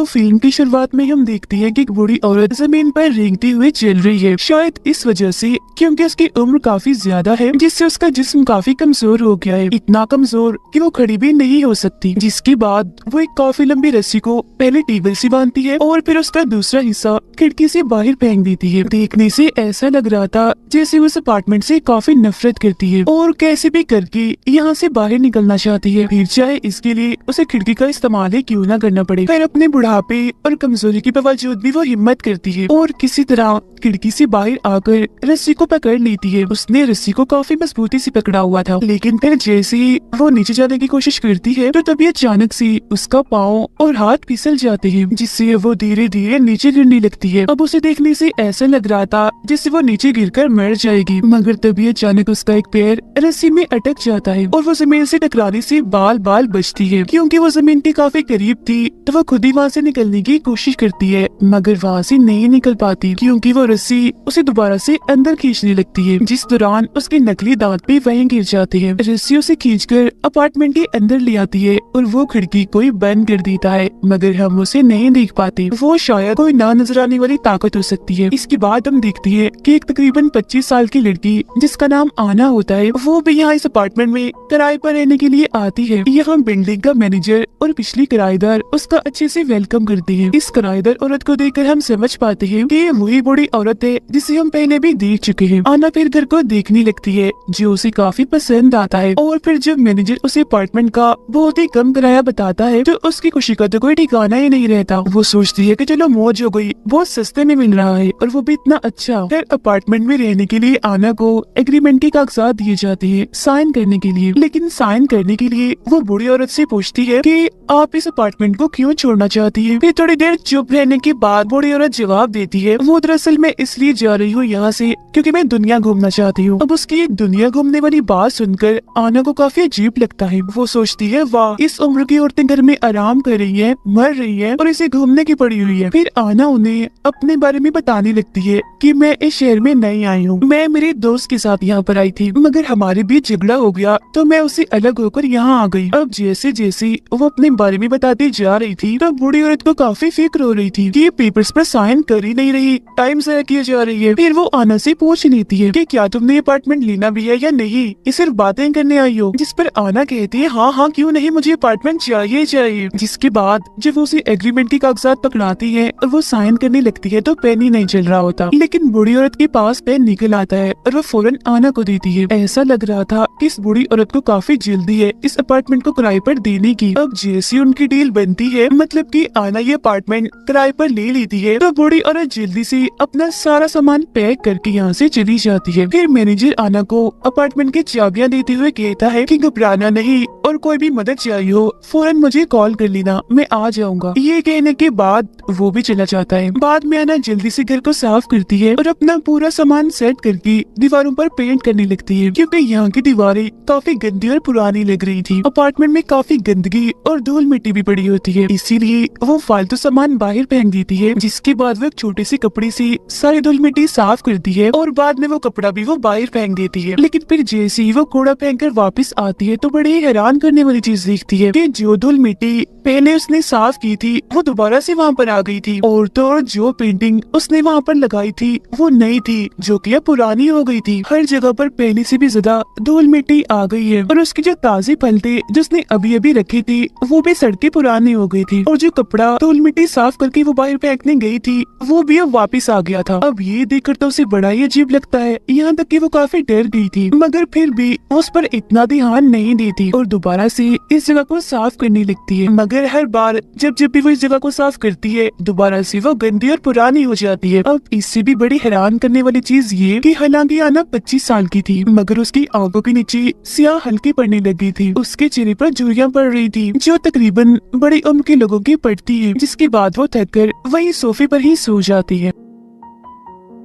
तो फिल्म की शुरुआत में हम देखते हैं कि एक बूढ़ी औरत जमीन पर रेंगती हुई चल रही है, शायद इस वजह से क्योंकि उसकी उम्र काफी ज्यादा है, जिससे उसका जिस्म काफी कमजोर हो गया है, इतना कमजोर कि वो खड़ी भी नहीं हो सकती। जिसके बाद वो एक काफी लंबी रस्सी को पहले टेबल से बांधती है और फिर उसका दूसरा हिस्सा खिड़की से बाहर फेंक देती है। देखने से ऐसा लग रहा था जैसे वो उस अपार्टमेंट से काफी नफरत करती है और कैसे भी करके यहाँ से बाहर निकलना चाहती है, फिर चाहे इसके लिए उसे खिड़की का इस्तेमाल ही क्यों ना करना पड़े। फिर अपने बुढ़ापे और कमजोरी के बावजूद भी वो हिम्मत करती है और किसी तरह खिड़की से बाहर आकर रस्सी को पकड़ लेती है। उसने रस्सी को काफी मजबूती से पकड़ा हुआ था, लेकिन फिर जैसे ही वो नीचे जाने की कोशिश करती है तो तभी अचानक से उसका पाँव और हाथ फिसल जाते हैं, जिससे वो धीरे धीरे नीचे गिरने लगती है। अब उसे देखने से ऐसा लग रहा था जिससे वो नीचे गिरकर मर जाएगी, मगर तभी अचानक उसका एक पैर रस्सी में अटक जाता है और वो जमीन से टकराने से बाल बाल बचती है। क्योंकि वो जमीन के काफी करीब थी तो वो खुद ही वहाँ से निकलने की कोशिश करती है, मगर वहाँ से नहीं निकल पाती क्योंकि वो रस्सी उसे दोबारा से अंदर खींचने लगती है, जिस दौरान उसके नकली दांत भी वहीं गिर जाते हैं। रस्सी उसे खींचकर अपार्टमेंट के अंदर ले आती है और वो खिड़की कोई बंद कर देता है, मगर हम उसे नहीं देख पाते। वो शायद कोई ना नजर आने वाली ताकत हो सकती है। इसके बाद हम देखते हैं कि एक तकरीबन 25 साल की लड़की जिसका नाम आना होता है, वो भी यहाँ इस अपार्टमेंट में किराए पर रहने के लिए आती है। यहाँ बिल्डिंग का मैनेजर और पिछली किराएदार उसका अच्छे से वेलकम करते हैं। इस किराएदार औरत को देखकर हम समझ पाते हैं कि ये वही बूढ़ी औरत है जिसे हम पहले भी देख चुके हैं। आना फिर घर को देखने लगती है जो उसे काफी पसंद आता है और फिर जब मैनेजर उसे अपार्टमेंट का बहुत ही कम किराया बताता है तो उसकी खुशी का तो कोई ठिकाना ही नहीं रहता। वो सोचती है कि चलो मौज हो गई, बहुत सस्ते में मिल रहा है और वो भी इतना अच्छा। फिर अपार्टमेंट में रहने के लिए आना को एग्रीमेंट के कागजात दिए जाते हैं साइन करने के लिए, लेकिन साइन करने के लिए वो बूढ़ी औरत से पूछती है कि आप इस अपार्टमेंट को क्यों छोड़ना चाहती है। फिर थोड़ी देर चुप रहने के बाद बूढ़ी औरत जवाब देती है, वो दरअसल मैं इसलिए जा रही हूँ यहाँ से क्योंकि मैं दुनिया घूमना चाहती हूँ। अब उसकी दुनिया घूमने वाली बात सुनकर आना को काफी अजीब लगता है। वो सोचती है वाह, इस उम्र की औरतें घर में आराम कर रही है, मर रही है और इसे घूमने की पड़ी हुई है। फिर आना उन्हें अपने बारे में बताने लगती है कि मैं इस शहर में नई आई हूँ, मैं मेरे दोस्त के साथ यहाँ पर आई थी, मगर हमारे बीच झगड़ा हो गया तो मैं उससे अलग होकर यहाँ आ गई। अब जैसे जैसे वो अपने बारे में बताती जा रही थी तो बूढ़ी औरत को काफी फिक्र हो रही थी कि ये पेपर्स पर साइन कर ही नहीं रही, टाइम ज़ाया किया जा रही है। फिर वो आना से पूछ लेती है कि क्या तुमने अपार्टमेंट लेना भी है या नहीं, ये सिर्फ बातें करने आई हो। जिस पर आना कहती है हाँ हाँ क्यों नहीं, मुझे अपार्टमेंट चाहिए चाहिए। जिसके बाद जब वो उसे एग्रीमेंट के कागजात पकड़ाती है और वो साइन करने लगती है तो पेन ही नहीं चल रहा होता, लेकिन बूढ़ी औरत के पास पेन निकल आता है और वो फौरन आना को देती है। ऐसा लग रहा था कि इस बूढ़ी औरत को काफी जल्दी है इस अपार्टमेंट को किराए पर देने की। अब जैसी उनकी डील बनती है, मतलब कि आना ये अपार्टमेंट किराए पर ले लेती है, तो बूढ़ी औरत जल्दी से अपना सारा सामान पैक करके यहाँ से चली जाती है। फिर मैनेजर आना को अपार्टमेंट की चाबियां देते हुए कहता है कि घबराना नहीं और कोई भी मदद चाहिए हो फौरन मुझे कॉल कर लेना, मैं आ जाऊंगा। ये कहने के बाद वो भी चला जाता है। बाद में आना जल्दी से घर को साफ करती है और अपना पूरा सामान सेट करके दीवारों पर पेंट करने लगती है, क्योंकि यहाँ की दीवारें काफी गंदी और पुरानी लग रही थी। अपार्टमेंट में काफी गंदगी और धूल मिट्टी भी पड़ी होती है, इसीलिए वो फालतू सामान बाहर फेंक देती है। जिसके बाद वो एक छोटे से कपड़े से सारी धूल मिट्टी साफ करती है और बाद में वो कपड़ा भी वो बाहर फेंक देती है। लेकिन फिर जैसे ही वो कूड़ा फेंक कर वापस आती है तो बड़ी हैरान करने वाली चीज देखती है कि जो धूल मिट्टी पहले उसने साफ की थी वो दोबारा से वहाँ पर आ गई थी, और तो जो पेंटिंग उसने वहाँ पर लगाई थी वो नई थी जो कि अब पुरानी हो गई थी। हर जगह पर पहले से भी ज्यादा धूल मिट्टी आ गई है और उसके जो ताजे फल थे जिसने अभी अभी रखे थे वो भी सड़के पुरानी हो गई थी, और जो कपड़ा धूल मिट्टी साफ करके वो बाहर फेंकने गई थी वो भी अब वापस आ गया था। अब ये देखकर तो उसे बड़ा ही अजीब लगता है, यहाँ तक कि वो काफी डर गई थी, मगर फिर भी उस पर इतना ध्यान नहीं देती और दोबारा से इस जगह को साफ करने लगती है। मगर हर बार जब भी वो इस जगह को साफ करती है दोबारा से वो गंदी और पुरानी हो जाती है। अब इससे भी बड़ी हैरान करने वाली चीज ये कि हालांकि आना 25 साल की थी, मगर उसकी आंखों के नीचे स्याह हल्की पड़ने लगी थी, उसके चेहरे पर झुर्रियां पड़ रही थी जो तकरीबन बड़ी उम्र के लोगों की पड़ती है। जिसके बाद वो थक कर वही सोफे पर ही सो जाती है।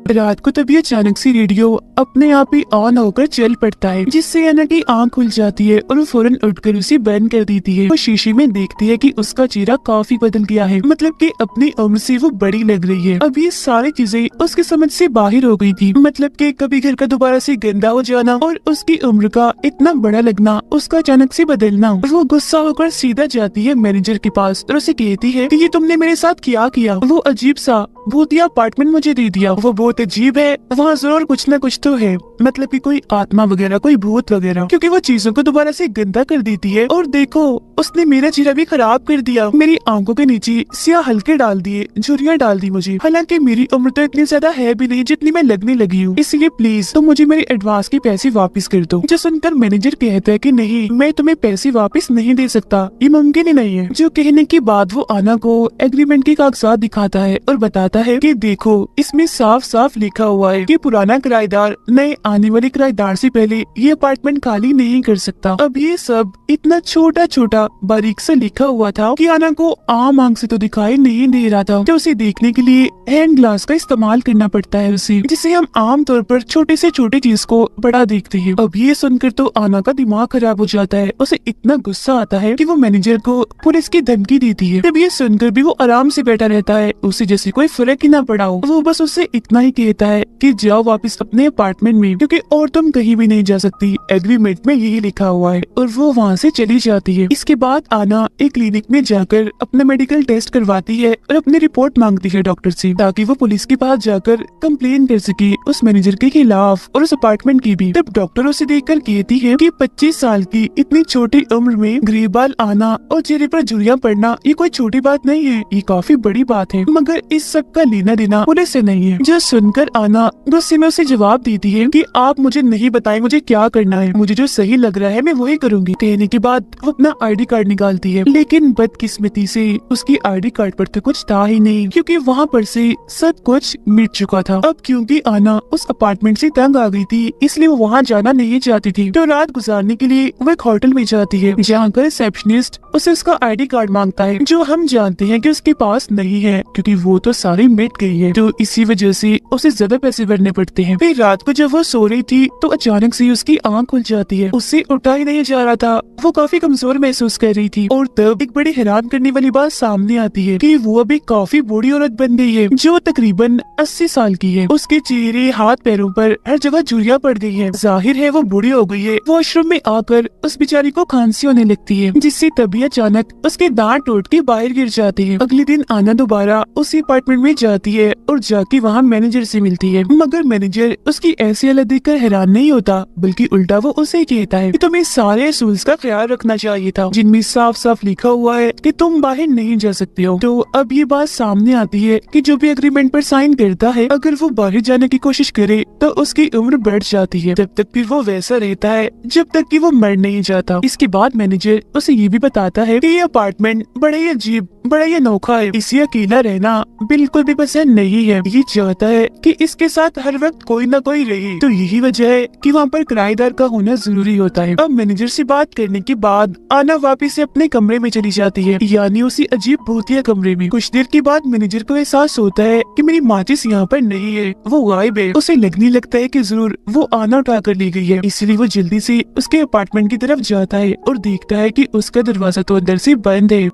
रात को तभी अचानक से रेडियो अपने आप ही ऑन होकर चल पड़ता है, जिससे अना की आंख खुल जाती है और वो फौरन उठकर उसे बंद कर देती है। वो शीशे में देखती है कि उसका चेहरा काफी बदल गया है, मतलब कि अपनी उम्र से वो बड़ी लग रही है। अब ये सारी चीजें उसके समझ से बाहर हो गई थी, मतलब कि कभी घर का दोबारा से गंदा हो जाना और उसकी उम्र का इतना बड़ा लगना, उसका अचानक से बदलना। वो गुस्सा होकर सीधा जाती है मैनेजर के पास और उसे कहती है कि ये तुमने मेरे साथ क्या किया? वो अजीब सा भूतिया अपार्टमेंट मुझे दे दिया। वो बहुत अजीब है, वहाँ जरूर कुछ न कुछ तो है, मतलब कि कोई आत्मा वगैरह, कोई भूत वगैरह, क्योंकि वो चीजों को दोबारा से गंदा कर देती है। और देखो, उसने मेरा चेहरा भी खराब कर दिया, मेरी आंखों के नीचे स्याह हल्के डाल दिए, झुर्रियाँ डाल दी मुझे। हालांकि मेरी उम्र तो इतनी ज्यादा है भी नहीं जितनी मैं लगने लगी हूँ, इसलिए प्लीज तुम मुझे मेरे एडवांस के पैसे वापस कर दो। जो सुनकर मैनेजर कहता है कि नहीं, मैं तुम्हें पैसे वापस नहीं दे सकता, ये मुमकिन ही नहीं है। जो कहने के बाद वो आना को एग्रीमेंट के कागजात दिखाता है और बताता है कि देखो, इसमें साफ साफ लिखा हुआ है कि पुराना किराएदार नए आने वाले किराएदार से पहले ये अपार्टमेंट खाली नहीं कर सकता। अब ये सब इतना छोटा छोटा बारीक से लिखा हुआ था कि आना को आम आंख से तो दिखाई नहीं दे रहा था, तो उसे देखने के लिए हैंड ग्लास का इस्तेमाल करना पड़ता है उसे, जिसे हम आम तौर पर छोटे से छोटे चीज को बड़ा देखते हैं। अब ये सुनकर तो आना का दिमाग खराब हो जाता है, उसे इतना गुस्सा आता है कि वो मैनेजर को पुलिस की धमकी देती है। तब ये सुनकर भी वो आराम से बैठा रहता है, उसे जैसे कोई फर्क ही ना पड़ा हो। वो बस उससे इतना ही कहता है कि जाओ वापस अपने अपार्टमेंट में, क्योंकि और तुम कहीं भी नहीं जा सकती, एग्रीमेंट में यही लिखा हुआ है। और वो वहाँ से चली जाती है। इसके बाद आना एक क्लिनिक में जाकर अपना मेडिकल टेस्ट करवाती है और अपनी रिपोर्ट मांगती है डॉक्टर से, ताकि वो पुलिस के पास जाकर कंप्लेन कर सके उस मैनेजर के खिलाफ और उस अपार्टमेंट की भी। तब डॉक्टर उसे देखकर कहती है कि 25 साल की इतनी छोटी उम्र में ग्रे बाल आना और चेहरे पर झुर्रियां पड़ना ये कोई छोटी बात नहीं है, ये काफी बड़ी बात है, मगर इस सब का लेना देना पुलिस से नहीं है। जो सुनकर आना गुस्से में उसे जवाब देती है कि आप मुझे नहीं बताएं मुझे क्या करना है, मुझे जो सही लग रहा है मैं वही करूंगी। कहने के बाद वो अपना आईडी कार्ड निकालती है, लेकिन बदकिस्मती से उसकी आईडी कार्ड पर तो कुछ था ही नहीं, क्योंकि वहाँ पर से सब कुछ मिट चुका था। अब क्योंकि आना उस अपार्टमेंट से तंग आ गई थी, इसलिए वो वहाँ जाना नहीं चाहती थी, तो रात गुजारने के लिए वो एक होटल में जाती है, जहाँ का रिसेप्शनिस्ट उसे उसका आईडी कार्ड मांगता है, जो हम जानते हैं कि उसके पास नहीं है, क्योंकि वो तो सारी मिट गई है। तो इसी वजह से उसे ज्यादा पैसे भरने पड़ते हैं। फिर रात को जब वो सो रही थी तो अचानक से उसकी आंख खुल जाती है, उससे उठा ही नहीं जा रहा था, वो काफी कमजोर महसूस कर रही थी। और तब एक बड़ी हैरान करने वाली बात सामने आती है कि वो अभी काफी बूढ़ी औरत बन गई है, जो तकरीबन 80 साल की है। उसके चेहरे, हाथ, पैरों पर हर जगह झुर्रियां पड़ गई है, जाहिर है वो बूढ़ी हो गई है। वॉशरूम में आकर उस बेचारी को खांसी होने लगती है, जिससे तभी अचानक उसके दांत टूट के बाहर गिर जाते हैं। अगले दिन आना दोबारा उसी अपार्टमेंट में जाती है और जाके वहाँ मैनेजर से मिलती है, मगर मैनेजर उसकी ऐसी हालत देखकर हैरान नहीं होता, बल्कि उल्टा वो उसे कहता है कि तुम्हें सारे असूल्स का ख्याल रखना चाहिए था, जिनमें साफ साफ लिखा हुआ है कि तुम बाहर नहीं जा सकते हो। तो अब ये बात सामने आती है कि जो भी एग्रीमेंट पर साइन करता है, अगर वो बाहर जाने की कोशिश करे तो उसकी उम्र बढ़ जाती है, तब तक फिर वो वैसा रहता है जब तक कि वो मर नहीं जाता। इसके बाद मैनेजर उसे ये भी बताता है कि ये अपार्टमेंट बड़ा ही अजीब, बड़ा ही अनोखा है, इसे अकेला रहना बिल्कुल भी पसंद नहीं है। ये चाहता है कि इसके साथ हर वक्त कोई ना कोई रहे, तो यही वजह है कि वहाँ पर किराएदार का होना जरूरी होता है। अब मैनेजर से बात करने के बाद आना वापिस से अपने कमरे में चली जाती है, यानी उसी अजीब भूतिया कमरे में। कुछ देर के बाद मैनेजर को एहसास होता है कि मेरी माचिस यहाँ पर नहीं है, वो गायब है। उसे लगने लगता है कि जरूर वो आना उठा कर ली गई है, इसलिए वो जल्दी से उसके अपार्टमेंट की तरफ जाता है और देखता है कि उसका दरवाजा तो अंदर से बंद है।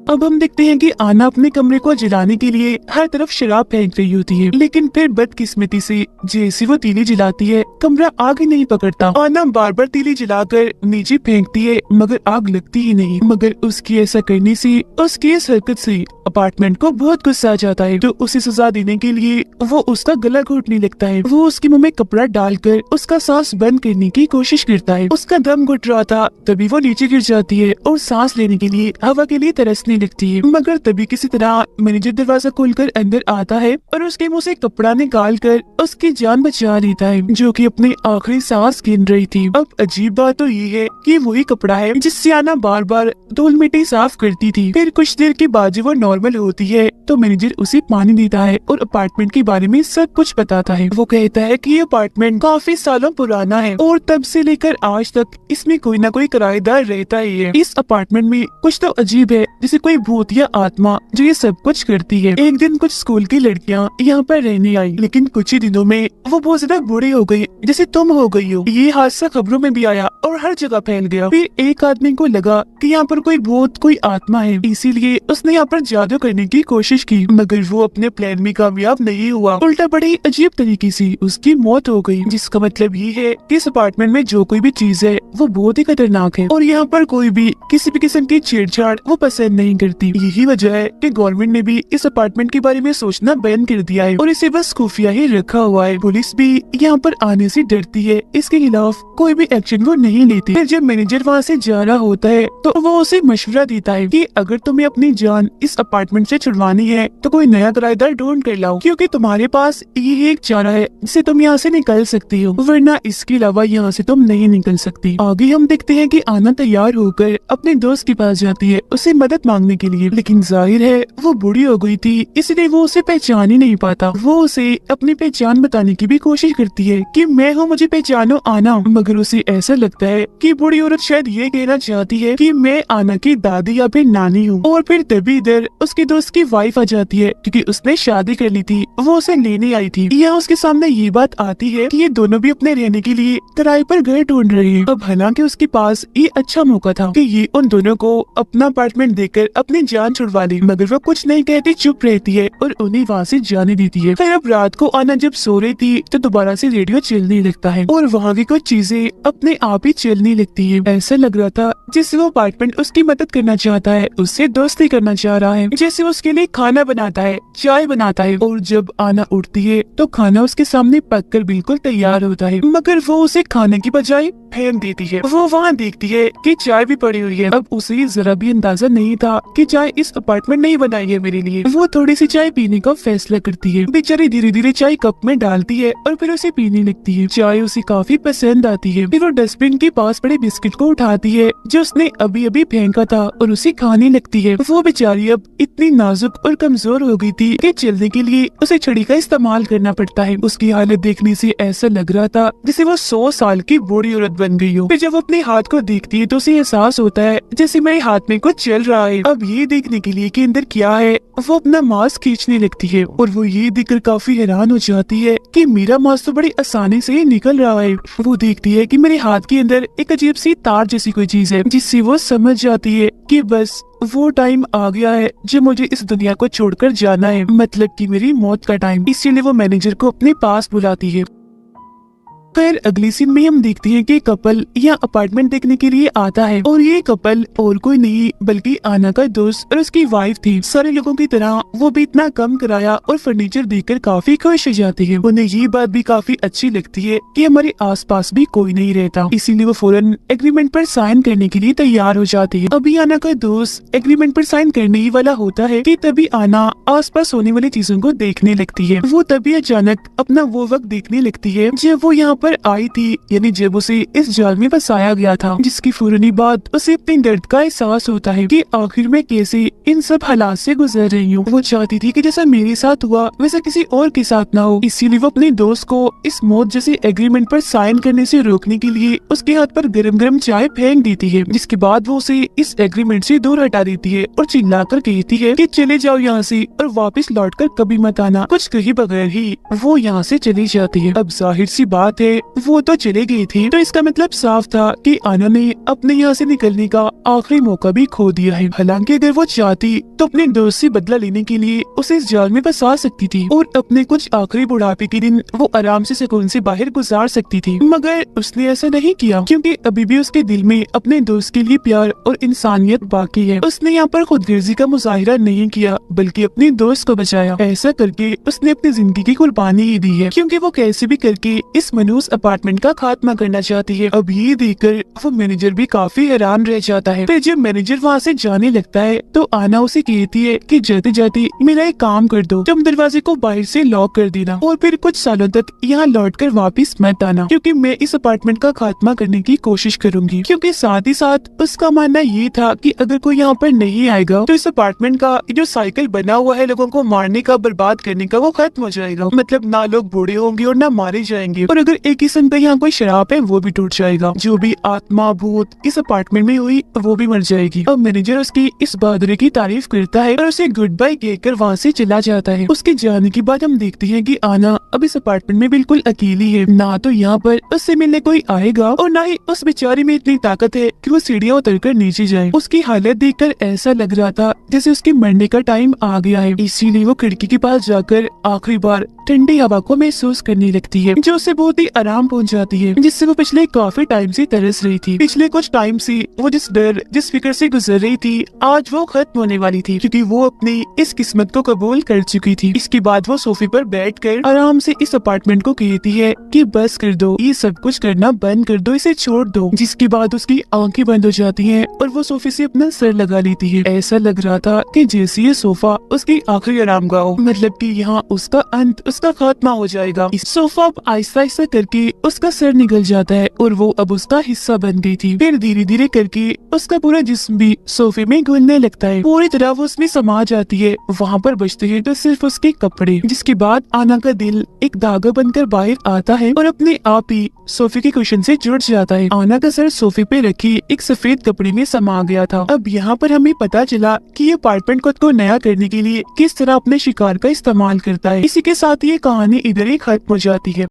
अब हम देखते हैं कि आना अपने कमरे को जलाने के लिए हर तरफ शराब फेंक रही होती है, लेकिन फिर बदकिस्मती से जैसे वो तीली जलाती है, कमरा आग ही नहीं पकड़ता। आना बार बार तीली जलाकर नीचे फेंकती है, मगर आग लगती ही नहीं। मगर उसकी ऐसा करने से, उसकी इस हरकत से अपार्टमेंट को बहुत गुस्सा आ जाता है, तो उसे सजा देने के लिए वो उसका गला घोटने लगता है। वो उसके मुंह में कपड़ा डालकर उसका सांस बंद करने की कोशिश करता है। उसका दम घुट रहा था, तभी वो नीचे गिर जाती है और सांस लेने के लिए हवा के लिए तरसने लगती है। मगर तभी किसी तरह मैनेजर दरवाजा खोलकर अंदर आता है और उसके मुंह से कपड़ा निकाल कर उसकी जान बचा लेता है, जो कि अपनी आखिरी सांस गिन रही थी। अब अजीब बात तो ये है कि वही कपड़ा है जिससे आना बार बार धूल मिट्टी साफ करती थी। फिर कुछ देर के बाद जब वो नॉर्मल होती है तो मैनेजर उसे पानी देता है और अपार्टमेंट के बारे में सब कुछ बताता है। वो कहता है कि ये अपार्टमेंट काफी सालों पुराना है और तब से लेकर आज तक इसमें कोई ना कोई किराएदार रहता ही है। इस अपार्टमेंट में कुछ तो अजीब है जिसे कोई भूत या आत्मा जो ये सब कुछ करती है। एक दिन कुछ स्कूल की लड़कियाँ यहाँ पर रहने आई, लेकिन कुछ ही दिनों में वो बहुत ज्यादा बुरी हो गई, जैसे तुम हो गई हो। ये हादसा खबरों में भी आया और हर जगह फैल गया। फिर एक आदमी को लगा कि यहाँ पर कोई भूत, कोई आत्मा है, इसीलिए उसने यहाँ पर जादू करने की कोशिश की, मगर वो अपने प्लान में कामयाब नहीं हुआ। उल्टा बड़ी अजीब तरीके से उसकी मौत हो गई, जिसका मतलब ये है कि इस अपार्टमेंट में जो कोई भी चीज है वो बहुत ही खतरनाक है और यहाँ पर कोई भी किसी भी किस्म की छेड़छाड़ वो पसंद नहीं करती। यही वजह है कि गवर्नमेंट ने भी इस अपार्टमेंट के बारे में सोचना बैन कर दिया है और इसे बस खुफिया ही रखा हुआ है। पुलिस भी यहाँ पर आने से डरती है, इसके खिलाफ कोई भी एक्शन वो नहीं लेती। फिर जब मैनेजर वहाँ से जा रहा होता है तो वो उसे मशवरा देता है कि अगर तुम्हें अपनी जान इस अपार्टमेंट से छुड़वानी है तो कोई नया किराएदार ढूंढ कर लाओ, क्योंकि तुम्हारे पास ये एक चारा है जिससे तुम यहाँ से निकल सकती हो, वरना इसके अलावा यहाँ से तुम नहीं निकल सकती। आगे हम देखते हैं कि आना तैयार होकर अपने दोस्त के पास जाती है उसे मदद मांगने के लिए, लेकिन जाहिर है वो बूढ़ी हो गई थी, इसलिए वो उसे पहचान ही नहीं पाता। वो उसे अपनी पहचान बताने की भी कोशिश करती है कि मैं हूँ, मुझे पहचानो आना, मगर उसे ऐसा लगता है कि बूढ़ी औरत शायद ये कहना चाहती है कि मैं आना की दादी या फिर नानी हूँ। और फिर तभी इधर उसके दोस्त की वाइफ आ जाती है, क्योंकि उसने शादी कर ली थी, वो उसे लेने आई थी। यहाँ उसके सामने ये बात आती है कि ये दोनों भी अपने रहने के लिए किराए पर घर ढूंढ रहे हैं। अब हालांकि उसके पास ये अच्छा मौका था कि ये उन दोनों को अपना अपार्टमेंट देकर अपनी जान छुड़वा ली, मगर वो कुछ नहीं कहती, चुप रहती है और उन्हें वहाँ से जाने देती है। फिर अब रात को आना जब सो रही थी तो दोबारा से रेडियो चलने लगता है और वहाँ की कुछ चीजें अपने आप ही चलने लगती है। ऐसा लग रहा था जैसे वो अपार्टमेंट उसकी मदद करना चाहता है, उससे दोस्ती करना चाह रहा है, जैसे वो उसके लिए खाना बनाता है, चाय बनाता है, और जब आना उठती है तो खाना उसके सामने पककर बिल्कुल तैयार होता है, मगर वो उसे खाने की बजाय फेंक देती है। वो वहाँ देखती है कि चाय भी पड़ी हुई है। अब उसे जरा भी अंदाजा नहीं था कि चाय इस अपार्टमेंट नहीं बनाई है मेरे लिए। वो थोड़ी सी चाय पीने का फैसला करती है। बेचारी धीरे धीरे चाय कप में डालती है और फिर उसे पीने लगती है। चाय उसे काफी पसंद आती है। फिर वो डस्टबिन के पास पड़े बिस्किट को उठाती है जो उसने अभी अभी फेंका था और उसे खाने लगती है। वो बेचारी अब इतनी नाजुक और कमजोर हो गई थी कि चलने के लिए उसे छड़ी का इस्तेमाल करना पड़ता है। उसकी हालत देखने से ऐसा लग रहा था जैसे वो 100 साल की बूढ़ी औरत बन गई हो। फिर जब वो अपने हाथ को देखती है तो उसे एहसास होता है जैसे मेरे हाथ में कुछ चल रहा है। अब ये देखने के लिए कि अंदर क्या है, वो अपना मास्क खींचने लगती है और वो ये देखकर काफी हैरान हो जाती है कि मेरा मास्क तो बड़ी आसानी से ही निकल रहा है। वो देखती है कि मेरे हाथ के अंदर एक अजीब सी तार जैसी कोई चीज है, जिससे वो समझ जाती है कि बस वो टाइम आ गया है जब मुझे इस दुनिया को छोड़कर जाना है, मतलब कि मेरी मौत का टाइम। इसीलिए वो मैनेजर को अपने पास बुलाती है। खैर अगली सीन में हम देखते हैं कि कपल यहाँ अपार्टमेंट देखने के लिए आता है और ये कपल और कोई नहीं बल्कि आना का दोस्त और उसकी वाइफ थी। सारे लोगों की तरह वो भी इतना कम किराया और फर्नीचर देखकर काफी खुश हो जाती है। उन्हें ये बात भी काफी अच्छी लगती है कि हमारे आसपास भी कोई नहीं रहता, इसीलिए वो फौरन एग्रीमेंट पर साइन करने के लिए तैयार हो जाती है। अभी आना का दोस्त एग्रीमेंट पर साइन करने ही वाला होता है कि तभी आना आसपास होने वाली चीजों को देखने लगती है। वो तभी अचानक अपना वो वक्त देखने लगती है जब वो यहाँ पर आई थी, यानी जब उसे इस जाल में फंसाया गया था, जिसकी फौरनी बाद उसे अपने दर्द का एहसास होता है कि आखिर में कैसे इन सब हालात से गुजर रही हूँ। वो चाहती थी कि जैसा मेरे साथ हुआ वैसा किसी और के साथ ना हो, इसीलिए वो अपने दोस्त को इस मौत जैसे एग्रीमेंट पर साइन करने से रोकने के लिए उसके हाथ पर गरम गरम चाय फेंक देती है, जिसके बाद वो उसे इस एग्रीमेंट से दूर हटा देती है और चिल्लाकर कहती है कि चले जाओ यहाँ से और वापस लौटकर कभी मत आना। कुछ कहे बगैर ही वो यहाँ से चली जाती है। अब जाहिर सी बात है वो तो चले गई थी, तो इसका मतलब साफ था कि आना ने अपने यहाँ से निकलने का आखिरी मौका भी खो दिया है। हालांकि अगर वो चाहती तो अपने दोस्त से बदला लेने के लिए उसे इस जाल में फंसा सकती थी और अपने कुछ आखिरी बुढ़ापे के दिन वो आराम से सुकून से बाहर गुजार सकती थी, मगर उसने ऐसा नहीं किया क्योंकि अभी भी उसके दिल में अपने दोस्त के लिए प्यार और इंसानियत बाकी है। उसने यहाँ पर खुदगर्जी का मुजाहिरा नहीं किया बल्कि अपने दोस्त को बचाया। ऐसा करके उसने अपनी जिंदगी की कुर्बानी ही दी है, क्योंकि वो कैसे भी करके इस मनूस अपार्टमेंट का खात्मा करना चाहती है। अब ये देखकर वो मैनेजर भी काफी हैरान रह जाता है। फिर जब मैनेजर वहाँ से जाने लगता है तो आना उसे कहती है कि जाते जाते मेरा एक काम कर दो, तुम दरवाजे को बाहर से लॉक कर देना और फिर कुछ सालों तक यहाँ लौट कर वापिस मत आना, क्योंकि मैं इस अपार्टमेंट का खात्मा करने की कोशिश करूंगी। क्योंकि साथ ही साथ उसका मानना ये था कि अगर कोई यहाँ पर नहीं आएगा तो इस अपार्टमेंट का जो साइकिल बना हुआ है लोगों को मारने का, बर्बाद करने का, वो खत्म हो जाएगा। मतलब ना लोग बूढ़े होंगे और ना मारे जाएंगे, और अगर एक किस्म का यहाँ कोई शराब है वो भी टूट जाएगा। जो भी आत्मा भूत इस अपार्टमेंट में हुई वो भी मर जाएगी। अब मैनेजर उसकी इस बहादुरी की तारीफ करता है और उसे गुड बाय कहकर वहाँ से चला जाता है। उसके जाने के बाद हम देखते हैं कि आना अब इस अपार्टमेंट में बिल्कुल अकेली है। ना तो यहाँ पर उससे मिलने कोई आएगा और ना ही उस बेचारी में इतनी ताकत है कि वो सीढ़ियाँ उतरकर नीचे जाए। उसकी हालत देखकर ऐसा लग रहा था जैसे उसके मरने का टाइम आ गया है। इसीलिए वो खिड़की के पास जाकर आखिरी बार ठंडी हवा को महसूस करने लगती है, जो उसे बहुत ही आराम पहुंचाती है, जिससे वो पिछले काफी टाइम से तरस रही थी। पिछले कुछ टाइम से वो जिस डर जिस फिक्र से गुजर रही थी आज वो खत्म होने वाली थी, क्योंकि वो अपनी इस किस्मत को कबूल कर चुकी थी। इसके बाद वो सोफे पर बैठकर आराम से इस अपार्टमेंट को कहती है कि बस कर दो, ये सब कुछ करना बंद कर दो, इसे छोड़ दो। जिसके बाद उसकी आंखें बंद हो जाती हैं और वो सोफे से अपना सर लगा लेती है। ऐसा लग रहा था कि जैसे ये सोफा उसकी आखिरी आरामगाह हो, मतलब कि यहाँ उसका अंत, उसका खात्मा हो जाएगा। इस सोफा अब आहिस्ता आहिस्ता करके उसका सर निकल जाता है और वो अब उसका हिस्सा बन गई थी। फिर धीरे धीरे करके उसका पूरा जिस्म भी सोफे में घुलने लगता है, पूरी तरह वो उसमें समा जाती है। वहाँ पर बचते हैं तो सिर्फ उसके कपड़े। जिसके बाद आना का दिल एक धागा बनकर बाहर आता है और अपने आप ही सोफे के कुशन से जुड़ जाता है। आना का सर सोफे पे रखी एक सफेद कपड़े में समा गया था। अब यहाँ पर हमें पता चला कि ये अपार्टमेंट खुद को नया करने के लिए किस तरह अपने शिकार का इस्तेमाल करता है। इसी के साथ ये कहानी इधर ही खत्म हो जाती है।